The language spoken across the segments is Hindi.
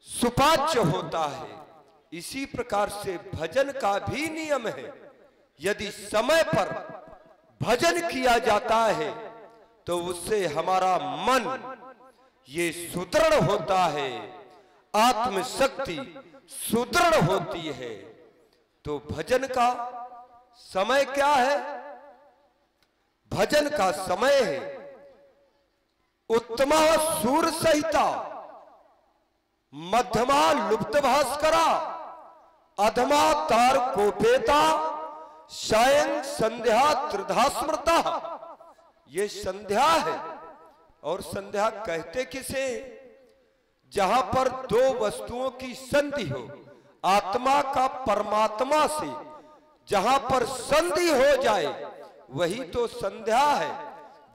सुपाच्य होता है। इसी प्रकार से भजन का भी नियम है। यदि समय पर भजन किया जाता है तो उससे हमारा मन ये सुदृढ़ होता है, आत्मशक्ति सुदृढ़ होती है। तो भजन का समय क्या है? भजन का समय है उत्तमा सूर सहिता, मध्यमा लुप्त भास्करा, अधमा तार कोपेता, सायं संध्या त्रिधा स्मृता। ये संध्या है। और संध्या कहते किसे? जहां पर दो वस्तुओं की संधि हो, आत्मा का परमात्मा से जहां पर संधि हो जाए वही तो संध्या है।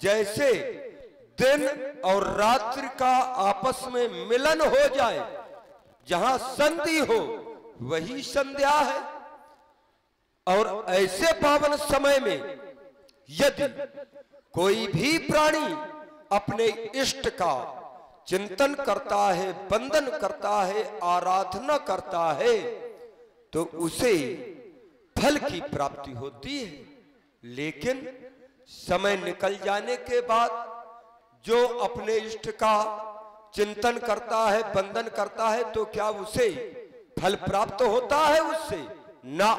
जैसे दिन और रात्रि का आपस में मिलन हो जाए, जहां संधि हो वही संध्या है। और ऐसे पावन समय में यदि कोई भी प्राणी अपने इष्ट का चिंतन करता है, वंदन करता है, आराधना करता है, तो उसे फल की प्राप्ति होती है। लेकिन समय निकल जाने के बाद जो अपने इष्ट का चिंतन करता है, वंदन करता है, तो क्या उसे फल प्राप्त होता है उससे? ना।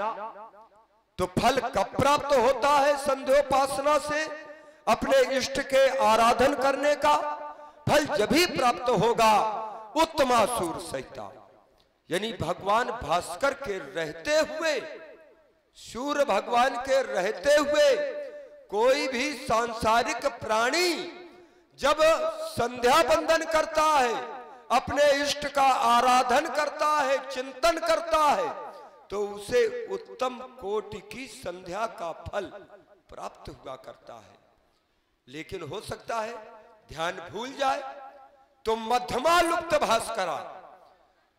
तो फल कब प्राप्त होता है? संध्योपासना से अपने इष्ट के आराधन करने का फल जब ही प्राप्त होगा उत्तमा सूर सहिता, यानी भगवान भास्कर के रहते हुए, सूर्य भगवान के रहते हुए कोई भी सांसारिक प्राणी जब संध्या बंदन करता है, अपने इष्ट का आराधन करता है, चिंतन करता है, तो उसे उत्तम कोटि की संध्या का फल प्राप्त हुआ करता है। लेकिन हो सकता है ध्यान भूल जाए तो मध्यमा लुप्त भास्करा,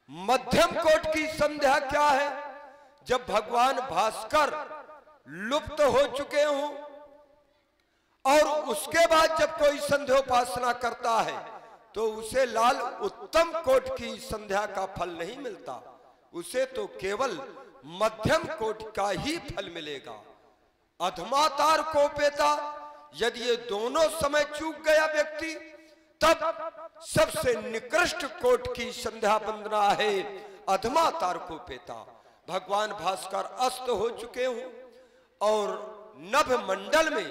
मध्यम कोट की संध्या क्या है? जब भगवान भास्कर लुप्त हो चुके हों और उसके बाद जब कोई संध्योपासना करता है तो उसे लाल उत्तम कोट की संध्या का फल नहीं मिलता, उसे तो केवल मध्यम कोट का ही फल मिलेगा। अधमातार कोपेता, यदि ये दोनों समय चूक गया व्यक्ति, तब सबसे निकृष्ट कोट की संध्या वंदना है अधमातार कोपेता। भगवान भास्कर अस्त हो चुके हों और नभ मंडल में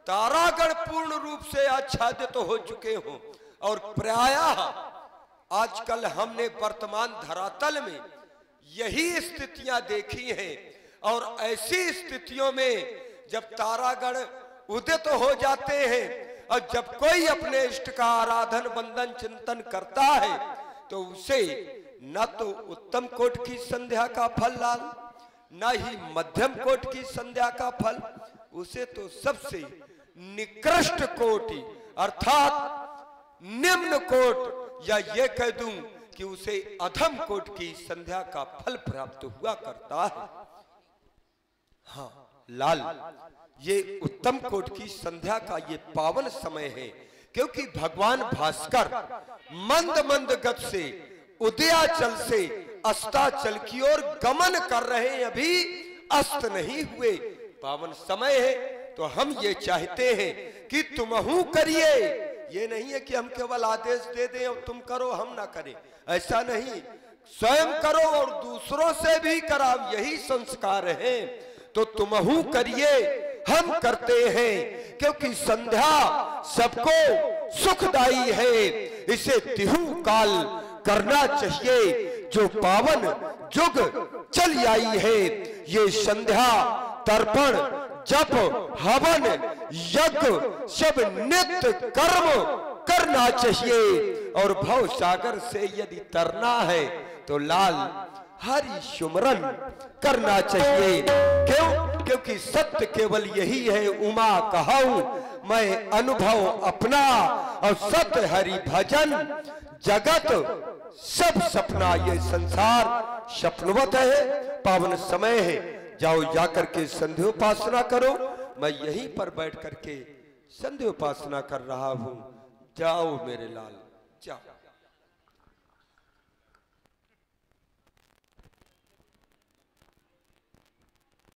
तारागण पूर्ण रूप से आच्छादित हो चुके हों, और प्रायः आजकल हमने वर्तमान धरातल में यही स्थितियां देखी हैं। और ऐसी स्थितियों में जब तारागण उदित हो जाते हैं और जब कोई अपने इष्ट का आराधन वंदन चिंतन करता है तो उसे न तो उत्तम कोट की संध्या का फल लाल, न ही मध्यम कोट की संध्या का फल, उसे तो सबसे निकृष्ट कोटि अर्थात निम्न कोट, या ये कह दूं कि उसे अधम कोट की संध्या का फल प्राप्त हुआ करता है। हाँ लाल, ये उत्तम कोट की संध्या का ये पावन समय है, क्योंकि भगवान भास्कर मंद मंद गति से उदयाचल से अस्ताचल की ओर गमन कर रहे हैं, अभी अस्त नहीं हुए। पावन समय है तो हम ये चाहते हैं कि तुमहू करिए। ये नहीं है कि हम केवल आदेश दे दें और तुम करो हम ना करें, ऐसा नहीं। स्वयं करो और दूसरों से भी कराओ, यही संस्कार है। तो तुमहू करिए, हम करते हैं, क्योंकि संध्या सबको सुखदायी है। इसे तिहु काल करना चाहिए जो पावन जुग चल आई है। ये संध्या तर्पण जप हवन यज्ञ सब नित्य कर्म करना चाहिए। और भव सागर से यदि तरना है तो लाल हरि सुमरन करना चाहिए। क्यों? क्योंकि सत्य केवल यही है, उमा कहाऊं मैं अनुभव अपना, और सत्य हरि भजन जगत सब सपना। ये संसार सपनवत है, पावन समय है। जाओ जाकर के संध्योपासना करो। मैं यहीं पर बैठ करके संध्योपासना कर रहा हूं। जाओ मेरे लाल जाओ।